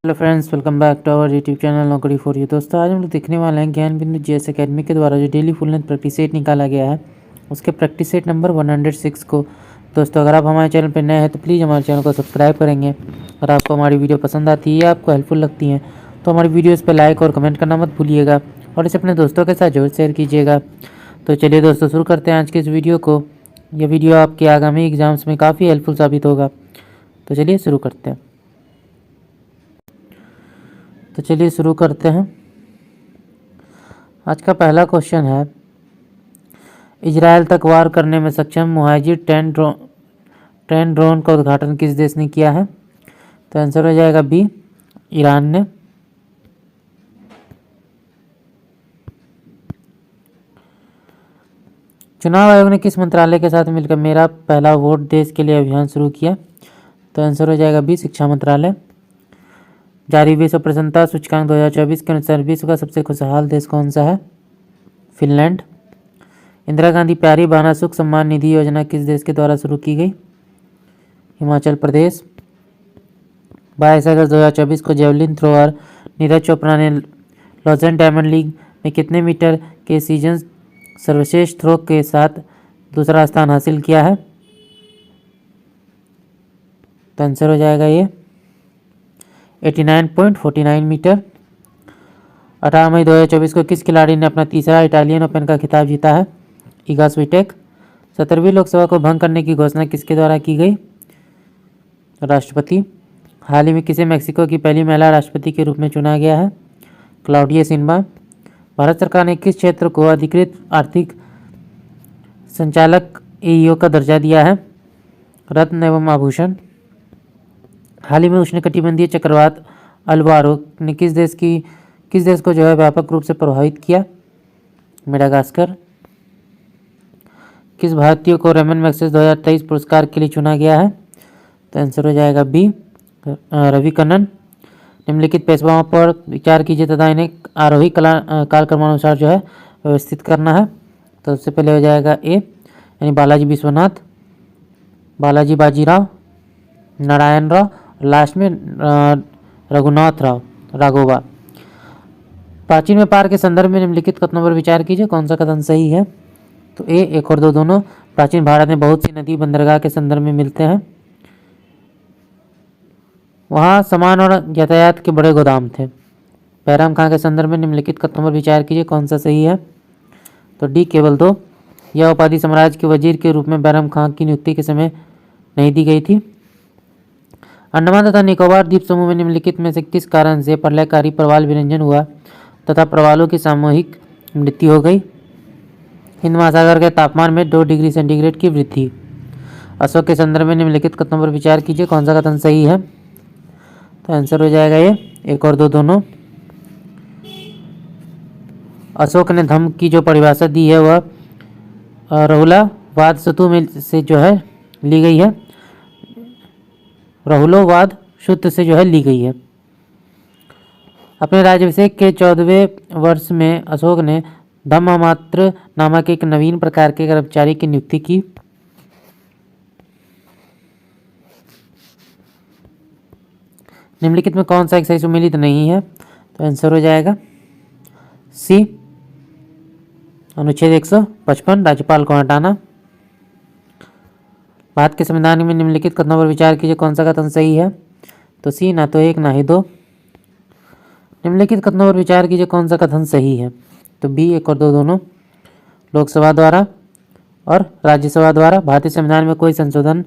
Hello friends, welcome back to our YouTube channel Naukri for you. दोस्तों, आज हम लोग देखने वाले हैं ज्ञान बिंदु जीएस एकेडमी के द्वारा जो daily full length practice set निकाला गया है, उसके प्रैक्टिस सेट नंबर 106 को। दोस्तों, अगर आप हमारे चैनल पर नए हैं तो प्लीज़ हमारे चैनल को सब्सक्राइब करेंगे। अगर आपको हमारी वीडियो पसंद आती है या आपको हेल्पफुल लगती है तो हमारी वीडियोज़ पर लाइक और कमेंट करना मत भूलिएगा और इसे अपने दोस्तों के साथ जरूर शेयर कीजिएगा। तो चलिए दोस्तों, शुरू करते हैं आज के इस वीडियो को। यह वीडियो आपके आगामी एग्जाम्स में काफ़ी हेल्पफुल साबित होगा। तो चलिए शुरू करते हैं। आज का पहला क्वेश्चन है, इजराइल तक वार करने में सक्षम मुहाजिर टैंक ड्रोन का उद्घाटन किस देश ने किया है? तो आंसर हो जाएगा बी, ईरान ने। चुनाव आयोग ने किस मंत्रालय के साथ मिलकर मेरा पहला वोट देश के लिए अभियान शुरू किया? तो आंसर हो जाएगा बी, शिक्षा मंत्रालय। जारी विश्व प्रसन्नता सूचकांक 2024 के अनुसार विश्व का सबसे खुशहाल देश कौन सा है? फिनलैंड। इंदिरा गांधी प्यारी बहना सुख सम्मान निधि योजना किस देश के द्वारा शुरू की गई? हिमाचल प्रदेश। 22 अगस्त 2024 को जेवलिन थ्रोअर नीरज चोपड़ा ने लॉजन डायमंड लीग में कितने मीटर के सीजन सर्वश्रेष्ठ थ्रो के साथ दूसरा स्थान हासिल किया है? तो आंसर हो जाएगा ये 89.49 मीटर। 18 मई 2024 को किस खिलाड़ी ने अपना तीसरा इटालियन ओपन का खिताब जीता है? Iga Swiatek. 17वीं लोकसभा को भंग करने की घोषणा किसके द्वारा की गई? राष्ट्रपति। हाल ही में किसे मेक्सिको की पहली महिला राष्ट्रपति के रूप में चुना गया है? क्लाउडिया सिल्वा। भारत सरकार ने किस क्षेत्र को अधिकृत आर्थिक संचालक एईओ का दर्जा दिया है? रत्न एवं आभूषण। हाल ही में उष्णकटिबंधीय चक्रवात अल्वारो ने किस देश को जो है व्यापक रूप से प्रभावित किया? मेडागास्कर। किस भारतीय को रेमन मैग्सेसे 2023 पुरस्कार के लिए चुना गया है? तो आंसर हो जाएगा बी, रवि कन्नन। निम्नलिखित पेशवाओं पर विचार कीजिए तथा इन्हें आरोही कालक्रमानुसार जो है व्यवस्थित करना है। तो सबसे पहले हो जाएगा ए, यानी बालाजी विश्वनाथ, बालाजी बाजीराव, नारायण राव, लास्ट में रघुनाथ राघोबा। प्राचीन व्यापार के संदर्भ में निम्नलिखित कथनों पर विचार कीजिए, कौन सा कथन सही है? तो ए, 1 और 2 दोनों। प्राचीन भारत में बहुत सी नदी बंदरगाह के संदर्भ में मिलते हैं। वहाँ सामान और यातायात के बड़े गोदाम थे। बैराम खां के संदर्भ में निम्नलिखित कथनों पर विचार कीजिए, कौन सा सही है? तो डी, केवल 2। यह उपाधि साम्राज्य के वजीर के रूप में बैराम खां की नियुक्ति के समय नहीं दी गई थी। अंडमान तथा निकोबार द्वीप समूह में निम्नलिखित में से किस कारण से प्रलयकारी प्रवाल विरंजन हुआ तथा प्रवालों की सामूहिक मृत्यु हो गई? हिंद महासागर के तापमान में 2 डिग्री सेंटीग्रेड की वृद्धि। अशोक के संदर्भ में निम्नलिखित कथनों पर विचार कीजिए, कौन सा कथन सही है? तो आंसर हो जाएगा ये 1 और 2 दोनों। अशोक ने धम्म की जो परिभाषा दी है वह रहुलावाद सतु में से जो है ली गई है, रहुलोवाद शुद्ध से जो है ली गई है। अपने राज्याभिषेक के 14वें वर्ष में अशोक ने धम्ममात्र नामक एक नवीन प्रकार के कर्मचारी की नियुक्ति की। निम्नलिखित में कौन सा एक सही सुमेलित नहीं है? तो आंसर हो जाएगा सी, अनुच्छेद 155 राज्यपाल को हटाना। भारत के संविधान में निम्नलिखित कथनों पर विचार कीजिए, कौन सा कथन सही है? तो सी, ना तो 1 ना ही 2। निम्नलिखित कथनों पर विचार कीजिए, कौन सा कथन सही है? तो बी, 1 और 2 दोनों। लोकसभा द्वारा और राज्यसभा द्वारा भारतीय संविधान में कोई संशोधन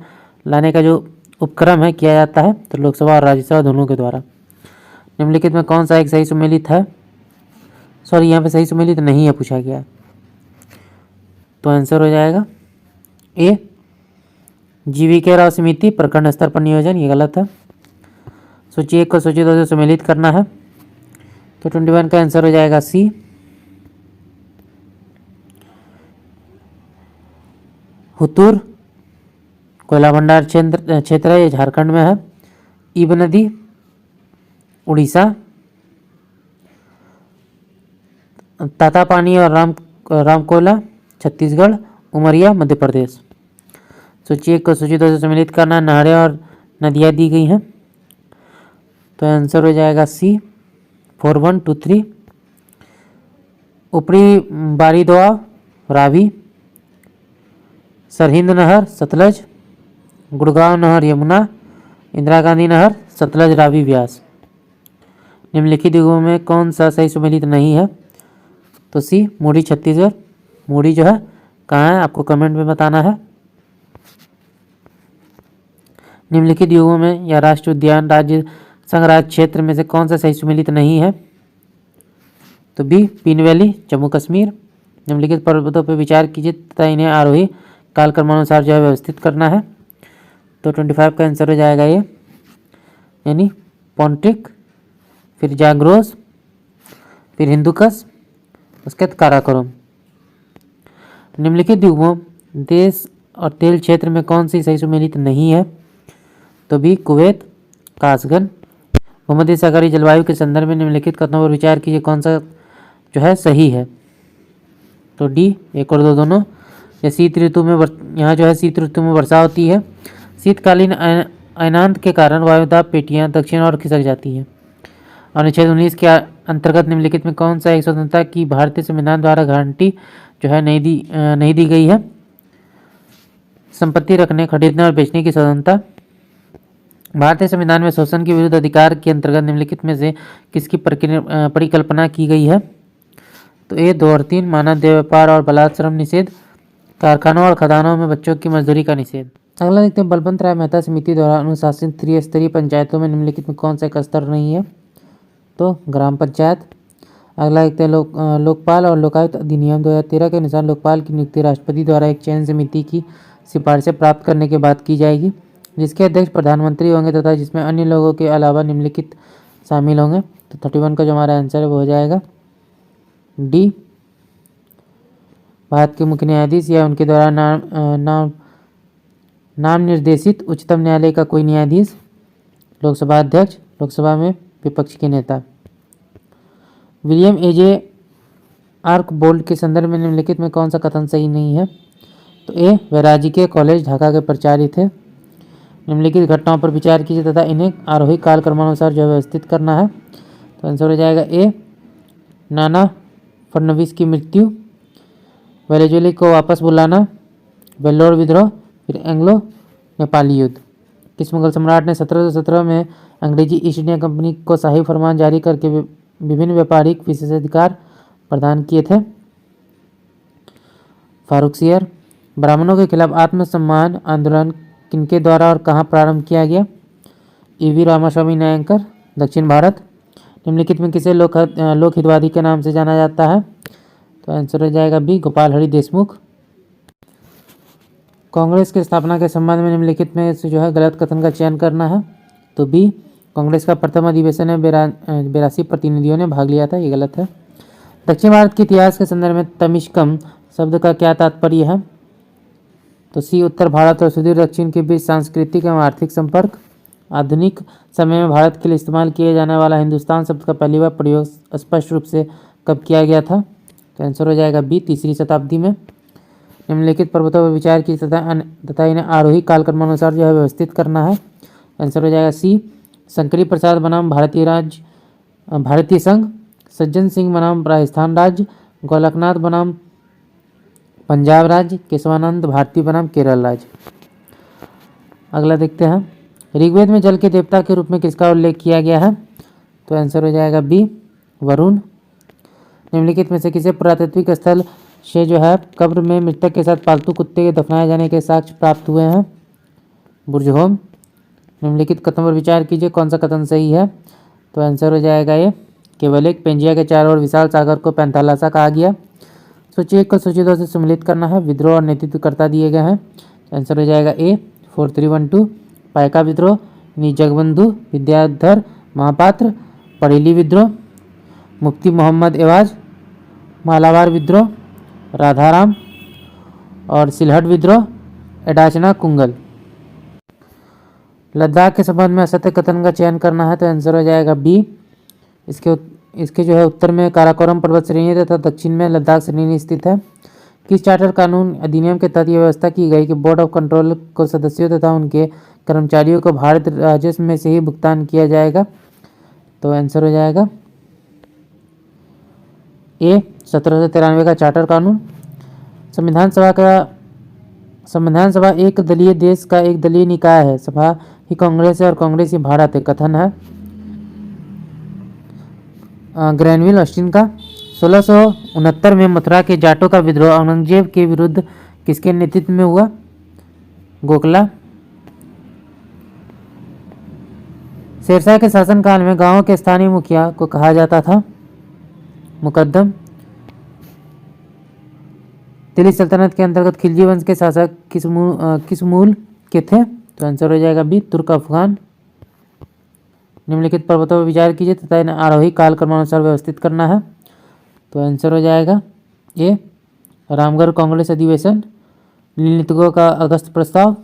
लाने का जो उपक्रम है किया जाता है, तो लोकसभा और राज्यसभा दोनों के द्वारा। निम्नलिखित में कौन सा एक सही सुमेलित है? सॉरी, यहाँ पे सही सुमेलित नहीं है पूछा गया। तो आंसर हो जाएगा ए, जीवीके राव समिति प्रखंड स्तर पर नियोजन, ये गलत है। सूची 1 को सूची 2 से सुमेलित करना है, तो 21 का आंसर हो जाएगा सी। हुतूर कोयला भंडार क्षेत्र है, ये झारखंड में है। इब नदी उड़ीसा। तातापानी और रामकोला छत्तीसगढ़। उमरिया मध्य प्रदेश। सूची 1 को सूची 2 से सम्मिलित करना। नहरें और नदियाँ दी गई हैं। तो आंसर हो जाएगा सी 4123। ऊपरी बारी दोआब रावी, सरहिंद नहर सतलज, गुड़गांव नहर यमुना, इंदिरा गांधी नहर सतलज रावी व्यास। निम्नलिखित युगों में कौन सा सही सुमेलित नहीं है? तो सी मूडी छत्तीसगढ़। मूडी जो है कहाँ है आपको कमेंट में बताना है। निम्नलिखित युगों में या राष्ट्रीय उद्यान राज्य संघ राज्य क्षेत्र में से कौन सा सही सुमेलित नहीं है? तो बी पीन वैली जम्मू कश्मीर। निम्नलिखित पर्वतों पर विचार कीजिए तथा इन्हें आरोही कालक्रमानुसार जो है व्यवस्थित करना है। तो 25 का आंसर हो जाएगा ये, यानी पॉन्टिक, फिर जाग्रोस, फिर हिंदुकस, उसके बाद काराकोरम। निम्नलिखित युगों देश और तेल क्षेत्र में कौन सी सही सुमेलित नहीं है? तो बी कुवैत कासगन। भूमध्य सागरीय जलवायु के संदर्भ में निम्नलिखित कथनों पर विचार कीजिए कौन सा जो है सही है? तो डी 1 और 2 दोनों। या शीत ऋतु में यहाँ जो है शीत ऋतु में वर्षा होती है। शीतकालीन अयनांत के कारण वायुदाब पेटियाँ दक्षिण और खिसक जाती हैं। अनुच्छेद 19 के अंतर्गत निम्नलिखित में कौन सा एक स्वतंत्रता की भारतीय संविधान द्वारा गारंटी जो है नहीं दी गई है? संपत्ति रखने, खरीदने और बेचने की स्वतंत्रता। भारतीय संविधान में शोषण के विरुद्ध अधिकार के अंतर्गत निम्नलिखित में से किसकी परिकल्पना की गई है? तो ए 2 और 3 मानव देह व्यापार और बलात्श्रम निषेध, कारखानों और खदानों में बच्चों की मजदूरी का निषेध। अगला देखते हैं बलवंत राय मेहता समिति द्वारा अनुशासित त्रिस्तरीय पंचायतों में निम्नलिखित में कौन सा एक स्तर नहीं है? तो ग्राम पंचायत। अगला देखते हैं लोकपाल और लोकायुक्त अधिनियम 2013 के अनुसार लोकपाल की नियुक्ति राष्ट्रपति द्वारा एक चयन समिति की सिफारिशें प्राप्त करने के बाद की जाएगी, जिसके अध्यक्ष प्रधानमंत्री होंगे तथा जिसमें अन्य लोगों के अलावा निम्नलिखित शामिल होंगे। तो 31 का जो हमारा आंसर है वो हो जाएगा डी भारत के मुख्य न्यायाधीश या उनके द्वारा नाम निर्देशित उच्चतम न्यायालय का कोई न्यायाधीश, लोकसभा अध्यक्ष, लोकसभा में विपक्ष के नेता। विलियम एजे आर्कबोल्ड के संदर्भ में निम्नलिखित में कौन सा कथन सही नहीं है? तो ए वे राजकीय कॉलेज ढाका के प्राचार्य थे। निम्नलिखित घटनाओं पर विचार कीजिए तथा इन्हें आरोही काल क्रमानुसार जो व्यवस्थित करना है। तो आंसर हो जाएगा ए नाना फडणवीस की मृत्यु, वेनेजुएला को वापस बुलाना, वेल्लोर विद्रोह, फिर एंग्लो नेपाली युद्ध। किस मुगल सम्राट ने 1717 में अंग्रेजी ईस्ट इंडिया कंपनी को शाही फरमान जारी करके विभिन्न व्यापारिक विशेषाधिकार प्रदान किए थे? फारुखसियर। ब्राह्मणों के खिलाफ आत्मसम्मान आंदोलन किनके द्वारा और कहाँ प्रारंभ किया गया? ईवी रामास्वामी नायकर, दक्षिण भारत। निम्नलिखित में किसे लोकहितवादी के नाम से जाना जाता है? तो आंसर हो जाएगा बी गोपाल हरि देशमुख। कांग्रेस की स्थापना के संबंध में निम्नलिखित में से जो है गलत कथन का चयन करना है। तो बी कांग्रेस का प्रथम अधिवेशन में 82 प्रतिनिधियों ने भाग लिया था, ये गलत है। दक्षिण भारत के इतिहास के संदर्भ में तमिश्कम शब्द का क्या तात्पर्य है? तो सी उत्तर भारत और सुदूर दक्षिण के बीच सांस्कृतिक एवं आर्थिक संपर्क। आधुनिक समय में भारत के लिए इस्तेमाल किए जाने वाला हिंदुस्तान शब्द का पहली बार प्रयोग स्पष्ट रूप से कब किया गया था? तो आंसर हो जाएगा बी 3री शताब्दी में। निम्नलिखित पर्वतों पर विचार की तथा इन्हें आरोही कालक्रमानुसार जो है व्यवस्थित करना है। आंसर हो जाएगा सी शंकरी प्रसाद बनाम भारतीय संघ, सज्जन सिंह बनाम राजस्थान राज्य, गोलकनाथ बनाम पंजाब राज्य, केशवानंद भारती बनाम केरल राज्य। अगला देखते हैं ऋग्वेद में जल के देवता के रूप में किसका उल्लेख किया गया है? तो आंसर हो जाएगा बी वरुण। निम्नलिखित में से किसे पुरातात्विक स्थल से जो है कब्र में मृतक के साथ पालतू कुत्ते के दफनाए जाने के साक्ष्य प्राप्त हुए हैं? बुर्जहोम। निम्नलिखित कथन पर विचार कीजिए कौन सा कथन सही है? तो आंसर हो जाएगा ये केवल एक पेंजिया के चारों ओर विशाल सागर को पैंथालासा कहा गया। सूची 1 को सूची 2 से सम्मिलित करना है। विद्रोह और नेतृत्वकर्ता दिए गए हैं। आंसर हो जाएगा ए 4312 पायका विद्रोह, जगबंधु, विद्याधर महापात्र, परेली विद्रोह, मुफ्ती मोहम्मद एवाज, मालाबार विद्रोह, राधाराम और सिलहट विद्रोह, एडाचना कुंगल। लद्दाख के संबंध में असत्य कथन का चयन करना है। तो आंसर हो जाएगा बी इसके जो है उत्तर में काराकोरम पर्वत श्रेणी तथा दक्षिण में लद्दाख श्रेणी स्थित है। किस चार्टर कानून अधिनियम के तहत यह व्यवस्था की गई कि बोर्ड ऑफ कंट्रोल को सदस्यों तथा उनके कर्मचारियों को भारत राजस्व में से ही भुगतान किया जाएगा? तो आंसर हो जाएगा ए 1793 का चार्टर कानून। संविधान सभा एक दलीय देश का एक दलीय निकाय है। सभा ही कांग्रेस है और कांग्रेस ही भारत है, कथन है ग्रैनविल ऑस्टिन का। 1669 में मथुरा के जाटों का विद्रोह औरंगजेब के विरुद्ध किसके नेतृत्व में हुआ? गोखला। शेरशाह के शासनकाल में गांवों के स्थानीय मुखिया को कहा जाता था मुकद्दम। दिल्ली सल्तनत के अंतर्गत खिलजी वंश के शासक किस मूल के थे? तो आंसर हो जाएगा बी तुर्क अफगान। निम्नलिखित पर्वतों पर विचार कीजिए तथा इन्हें आरोही काल क्रमानुसार व्यवस्थित करना है। तो आंसर हो जाएगा ए रामगढ़ कांग्रेस अधिवेशन, नीलनीतिकों का अगस्त प्रस्ताव,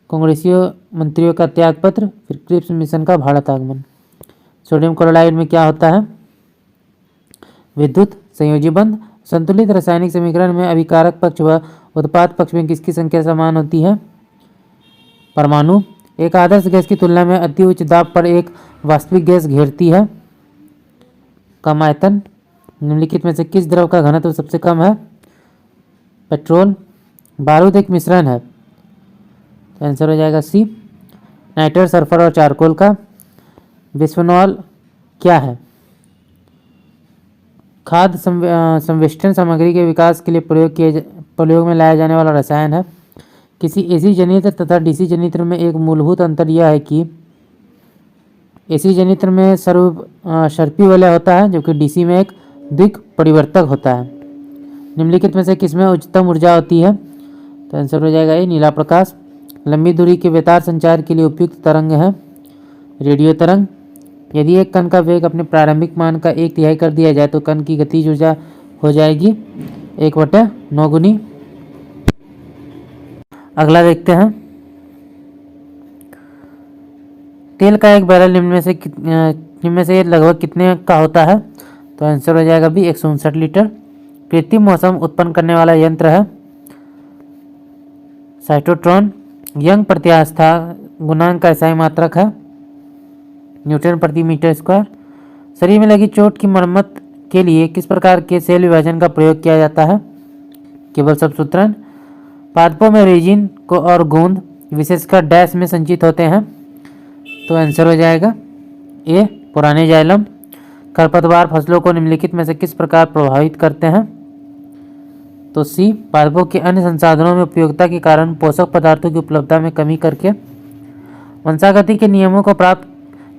कांग्रेसी मंत्रियों का त्यागपत्र, फिर क्रिप्स मिशन का भारत आगमन। सोडियम क्लोराइड में क्या होता है? विद्युत संयोजी बंध। संतुलित रासायनिक समीकरण में अभिकारक पक्ष व उत्पाद पक्ष में किसकी संख्या समान होती है? परमाणु। एक आदर्श गैस की तुलना में अति उच्च दाब पर एक वास्तविक गैस घेरती है कम आयतन। निम्नलिखित में से किस द्रव का घनत्व सबसे कम है? पेट्रोल। बारूद एक मिश्रण है, तो आंसर हो जाएगा सी नाइट्रोजन, सल्फर और चारकोल का। बिस्फेनॉल क्या है? खाद्य संवेष्टन सामग्री के विकास के लिए प्रयोग में लाया जाने वाला रसायन है। किसी एसी जनित्र तथा डीसी जनित्र में एक मूलभूत अंतर यह है कि एसी जनित्र में सर्पी वलय होता है जबकि डीसी में एक द्विक परिवर्तक होता है। निम्नलिखित में से किसमें उच्चतम ऊर्जा होती है? तो आंसर हो जाएगा ये नीला प्रकाश। लंबी दूरी के बेतार संचार के लिए उपयुक्त तरंग है रेडियो तरंग। यदि एक कण का वेग अपने प्रारंभिक मान का 1/3 कर दिया जाए तो कण की गतिज ऊर्जा हो जाएगी 1/9 गुनी। अगला देखते हैं। तेल का एक बैरल निम्न में से लगभग कितने का होता है? तो आंसर हो जाएगा भी 159 लीटर। कृत्रिम मौसम उत्पन्न करने वाला यंत्र है साइटोट्रॉन। यंग प्रत्यास्था गुणांक का SI मात्रक है न्यूटन प्रति मीटर स्क्वायर। शरीर में लगी चोट की मरम्मत के लिए किस प्रकार के सेल विभाजन का प्रयोग किया जाता है? केवल सबसूत्रण। पादपों में रेजिन को और गोंद विशेषकर डैश में संचित होते हैं, तो आंसर हो जाएगा ए पुराने जाइलम। खरपतवार फसलों को निम्नलिखित में से किस प्रकार प्रभावित करते हैं? तो सी पादपों के अन्य संसाधनों में उपयोगिता के कारण पोषक पदार्थों की उपलब्धता में कमी करके। वंशागति के नियमों को प्राप्त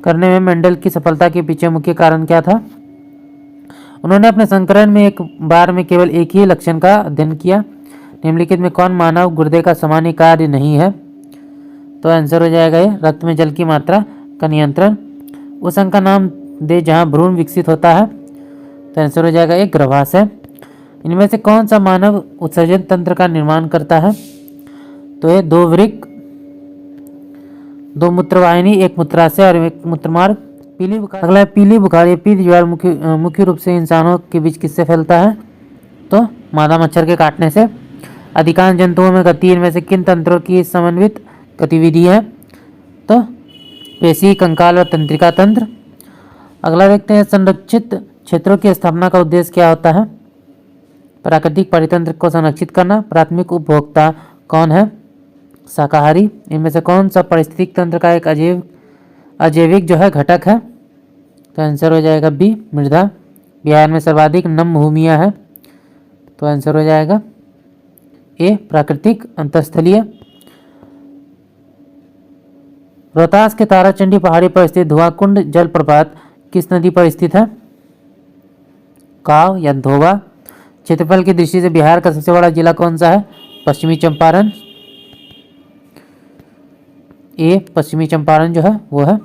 करने में मेंडल की सफलता के पीछे मुख्य कारण क्या था? उन्होंने अपने संकलन में एक बार में केवल एक ही लक्षण का अध्ययन किया। निम्नलिखित में कौन मानव गुर्दे का सामान्य कार्य नहीं है? तो आंसर हो जाएगा ये रक्त में जल की मात्रा का नियंत्रण। उस अंग का नाम दे जहां भ्रूण विकसित होता है, तो आंसर हो जाएगा एक गर्भाशय है। इनमें से कौन सा मानव उत्सर्जन तंत्र का निर्माण करता है? तो ये 2 वृक्क, 2 मूत्रवाहिनी, एक मूत्राशय और एक मूत्रमार्ग। पीली बुखार। अगला है पीली बुखार। ये पीली ज्वार मुख्य रूप से इंसानों के बीच किससे फैलता है? तो मादा मच्छर के काटने से। अधिकांश जंतुओं में गति इनमें से किन तंत्रों की समन्वित गतिविधि है? तो पेशी, कंकाल और तंत्रिका तंत्र। अगला देखते हैं संरक्षित क्षेत्रों की स्थापना का उद्देश्य क्या होता है? प्राकृतिक परितंत्र को संरक्षित करना। प्राथमिक उपभोक्ता कौन है? शाकाहारी। इनमें से कौन सा पारिस्थितिक तंत्र का एक अजैविक जो है घटक है? तो आंसर हो जाएगा बी मृदा। बिहार में सर्वाधिक नम भूमियां है, तो आंसर हो जाएगा ए प्राकृतिक अंतस्थलीय। रोहतास के ताराचंडी पहाड़ी पर स्थित धुआंकुंड जलप्रपात किस नदी पर स्थित है? काव या धोबा। क्षेत्रफल की दृष्टि से बिहार का सबसे बड़ा जिला कौन सा है? पश्चिमी चंपारण। ए पश्चिमी चंपारण जो है वो है।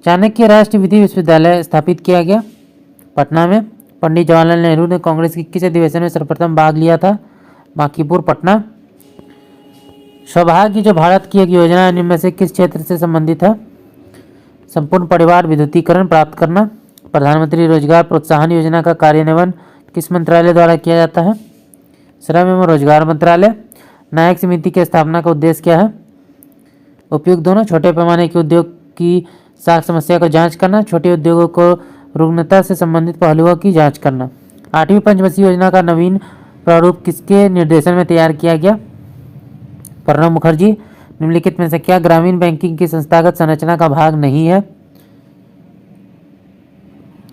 चाणक्य राष्ट्रीय विधि विश्वविद्यालय स्थापित किया गया पटना में। पंडित जवाहरलाल नेहरू ने कांग्रेस के किस अधिवेशन में सर्वप्रथम भाग लिया था? बांकीपुर पटना। सौभाग्य जो भारत की एक योजना है, इनमें से किस क्षेत्र से संबंधित है? संपूर्ण परिवार विद्युतीकरण प्राप्त करना। प्रधानमंत्री रोजगार प्रोत्साहन योजना का कार्यान्वयन किस मंत्रालय द्वारा किया जाता है? श्रम एवं रोजगार मंत्रालय। नायक समिति की स्थापना का उद्देश्य क्या है? उपयुक्त दोनों। छोटे पैमाने के उद्योग की साख समस्या को जांच करना, छोटे उद्योगों को रुग्णता से संबंधित पहलुओं की जांच करना। 8वीं पंचवर्षीय योजना का नवीन प्रारूप किसके निर्देशन में तैयार किया गया? प्रणब मुखर्जी। निम्नलिखित में से क्या ग्रामीण बैंकिंग की संस्थागत संरचना का भाग नहीं है?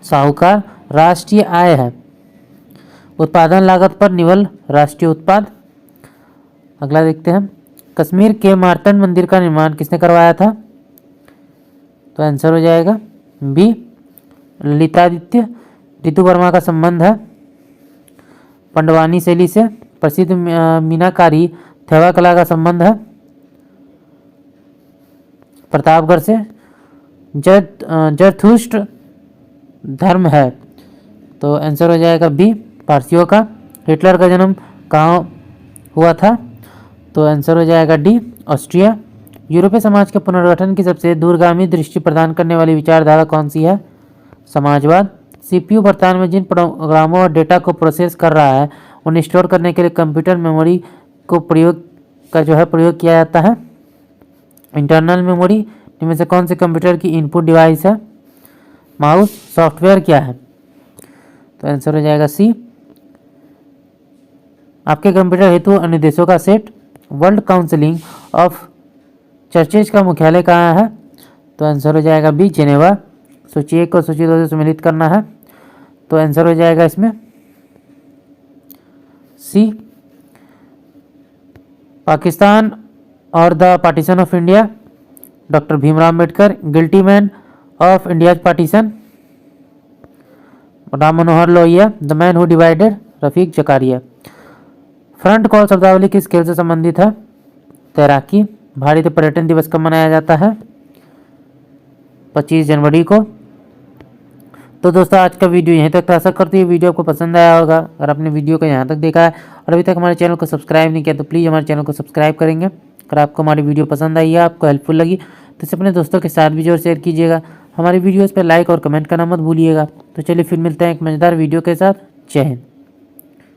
साहूकार। राष्ट्रीय आय है। उत्पादन लागत पर निवल राष्ट्रीय उत्पाद। अगला देखते हैं, कश्मीर के मार्तंड मंदिर का निर्माण किसने करवाया था? तो आंसर हो जाएगा बी ललितादित्य। ऋतु वर्मा का संबंध है पंडवानी शैली से। प्रसिद्ध मीनाकारी थेवा कला का संबंध है प्रतापगढ़ से। जरथुष्ट धर्म है, तो आंसर हो जाएगा बी पारसियों का। हिटलर का जन्म कहाँ हुआ था? तो आंसर हो जाएगा डी ऑस्ट्रिया। यूरोपीय समाज के पुनर्गठन की सबसे दूरगामी दृष्टि प्रदान करने वाली विचारधारा कौन सी है? समाजवाद। सीपीयू वर्तमान में जिन प्रोग्रामों और डेटा को प्रोसेस कर रहा है उन्हें स्टोर करने के लिए कंप्यूटर मेमोरी को प्रयोग किया जाता है इंटरनल मेमोरी। इनमें से कौन से कंप्यूटर की इनपुट डिवाइस है? माउस। सॉफ्टवेयर क्या है? तो आंसर हो जाएगा सी आपके कंप्यूटर हेतु अनुदेशों का set. World counselling of churches का मुख्यालय कहाँ है? तो आंसर हो जाएगा बी जेनेवा। सूची 1 को सूची 2 से सम्मिलित करना है, तो आंसर हो जाएगा इसमें सी पाकिस्तान और the partition of India, doctor Bhimrao Ambedkar. Guilty man of India's partition, Ram Manohar Lohia. The man who divided, Rafiq Zakaria. Front court शब्दावली किस खेल से संबंधित है? तैराकी। भारतीय पर्यटन दिवस कब मनाया जाता है? 25 जनवरी को। तो दोस्तों आज का वीडियो यहीं तक था। आशा करती है वीडियो आपको पसंद आया होगा। अगर आपने वीडियो को यहाँ तक देखा है और अभी तक हमारे चैनल को सब्सक्राइब नहीं किया तो प्लीज़ हमारे चैनल को सब्सक्राइब करेंगे। अगर आपको हमारी वीडियो पसंद आई है, आपको हेल्पफुल लगी तो इसे अपने दोस्तों के साथ भी जरूर शेयर कीजिएगा। हमारी वीडियोज़ पर लाइक और कमेंट करना मत भूलिएगा। तो चलिए फिर मिलते हैं एक मज़ेदार वीडियो के साथ। जय हिंद।